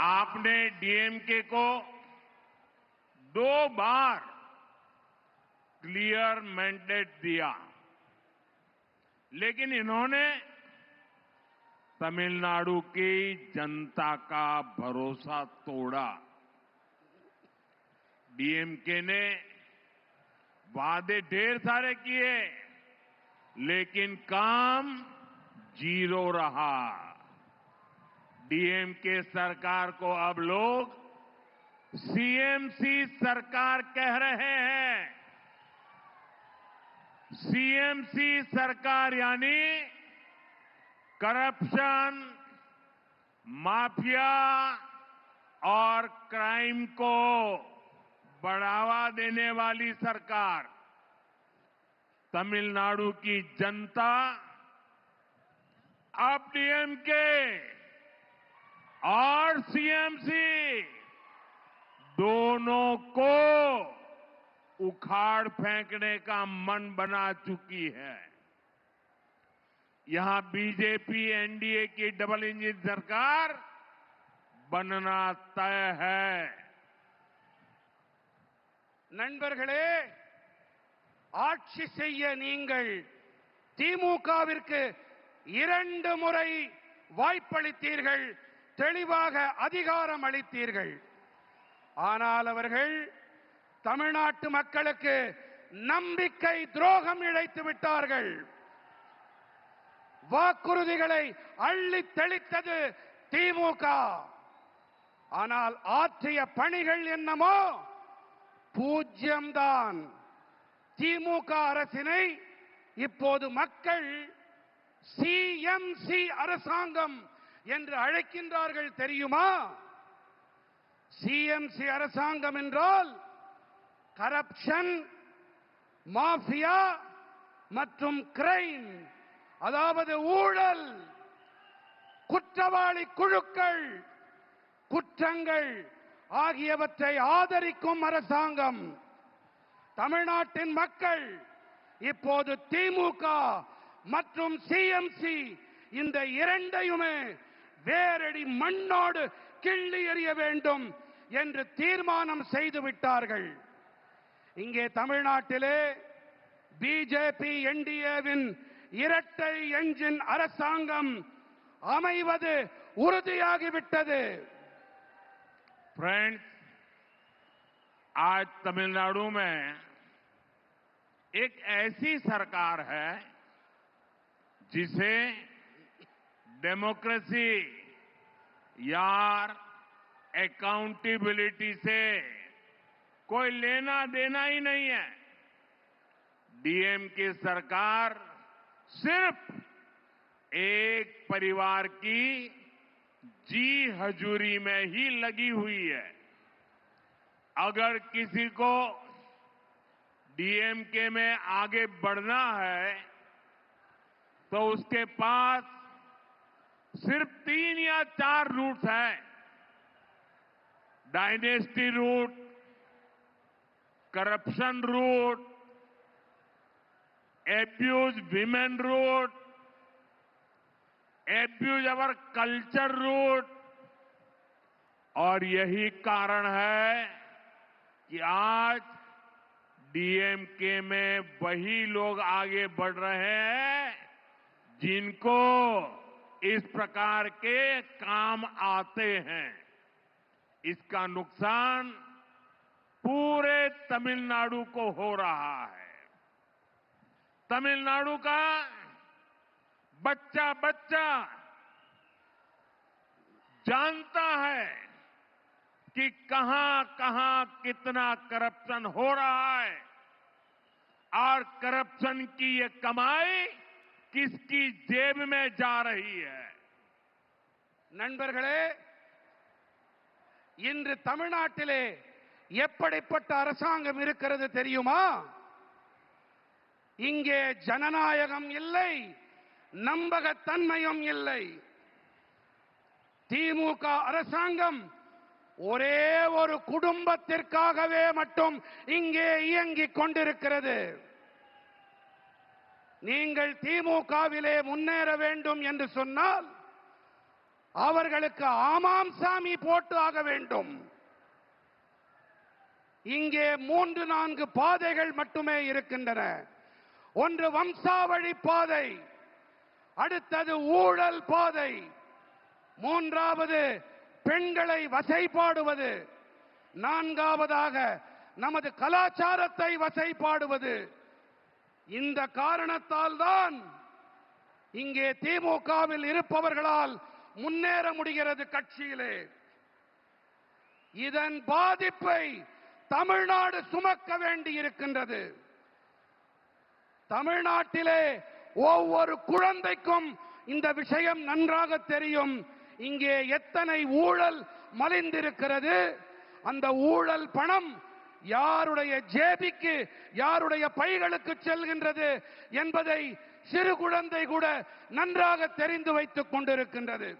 आपने डीएमके को 2 बार clear mandate दिया, लेकिन इन्होंने तमिलनाडु की जनता का भरोसा तोड़ा। डीएमके ने वादे ढेर सारे किए, लेकिन काम 0 रहा। डीएमके सरकार को अब लोग सीएमसी सरकार कह रहे हैं। सीएमसी सरकार यानी करप्शन, माफिया और क्राइम को बढ़ावा देने वाली सरकार। तमिलनाडु की जनता अब डीएमके और सीएमसी दोनों को उखाड़ फेंकने का मन बना चुकी है। यहां बीजेपी एनडीए की डबल इंजन सरकार बनना तय है। நண்பர்களே, ஆட்சி செய்ய நீங்கள் திமுகவிற்கு 2 முறை வாய்ப்பளித்தீர்கள், தெளிவாக அதிகாரம் அளித்தீர்கள். ஆனால் அவர்கள் தமிழ்நாட்டு மக்களுக்கு நம்பிக்கை துரோகம் இழைத்து விட்டார்கள். வாக்குறுதிகளை அள்ளி தெளித்தது திமுக. ஆனால் ஆற்றிய பணிகள் என்னமோ பூஜ்யம்தான். திமுக அரசினை இப்போது மக்கள் சிஎம்சி அரசாங்கம் என்று அழைக்கின்றார்கள் தெரியுமா? சிஎம்சி அரசாங்கம் என்றால் கரப்ஷன், மாஃபியா மற்றும் கிரைம், அதாவது ஊழல், குற்றவாளி குழுக்கள், குற்றங்கள் ஆகியவற்றை ஆதரிக்கும் அரசாங்கம். தமிழ்நாட்டின் மக்கள் இப்போது திமுக மற்றும் சிஎம்சி இந்த இரண்டையுமே வேரடி மண்ணோடு கிள்ளி எறிய வேண்டும் என்று தீர்மானம் செய்து விட்டார்கள். இங்கே தமிழ்நாட்டிலே பிஜேபி என்டிஏவின் இரட்டை என்ஜின் அரசாங்கம் அமைவது உறுதியாகிவிட்டது. फ्रेंड्स, आज तमिलनाडु में एक ऐसी सरकार है जिसे डेमोक्रेसी यार अकाउंटेबिलिटी से कोई लेना देना ही नहीं है। डीएमके सरकार सिर्फ एक परिवार की जी हजूरी में ही लगी हुई है। अगर किसी को डीएमके में आगे बढ़ना है तो उसके पास सिर्फ 3 या 4 रूट हैं। Dynasty root, corruption root, abuse women root, abuse our culture root. और यही कारण है कि आज डीएमके में वही लोग आगे बढ़ रहे हैं जिनको इस प्रकार के काम आते हैं। इसका नुकसान पूरे तमिलनाडु को हो रहा है। तमिलनाडु का बच्चा बच्चा जानता है कि कहां कहां कितना करप्शन हो रहा है और करप्शन की ये कमाई किसकी जेब में जा रही है। நண்பர்களே, இன்று தமிழ்நாட்டிலே எப்படிப்பட்ட அரசாங்கம் இருக்கிறது தெரியுமா? இங்கே ஜனநாயகம் இல்லை, நம்பகத்தன்மையும் இல்லை. திமுக அரசாங்கம் ஒரே ஒரு குடும்பத்திற்காகவே மட்டும் இங்கே இயங்கிக் கொண்டிருக்கிறது. நீங்கள் திமுகவிலே முன்னேற வேண்டும் என்று சொன்னால் அவர்களுக்கு ஆமாம் சாமி போட்டு ஆக வேண்டும். இங்கே 3-4 பாதைகள் மட்டுமே இருக்கின்றன. ஒன்று வம்சாவழி பாதை, அடுத்தது ஊழல் பாதை, மூன்றாவது பெண்களை வசைபாடுவது, நான்காவதாக நமது கலாச்சாரத்தை வசைபாடுவது. இந்த காரணத்தால் தான் இங்கே திமுகவில் இருப்பவர்களால் முன்னேற முடிகிறது கட்சியிலே. இதன் பாதிப்பை தமிழ்நாடு சுமக்க வேண்டி இருக்கின்றது. தமிழ்நாட்டிலே ஒவ்வொரு குழந்தைக்கும் இந்த விஷயம் நன்றாக தெரியும். இங்கே எத்தனை ஊழல் மலிந்திருக்கிறது, அந்த ஊழல் பணம் யாருடைய ஜேபிக்கு, யாருடைய பைகளுக்கு செல்கின்றது என்பதை சிறு குழந்தை கூட நன்றாக தெரிந்து வைத்துக் கொண்டிருக்கின்றது.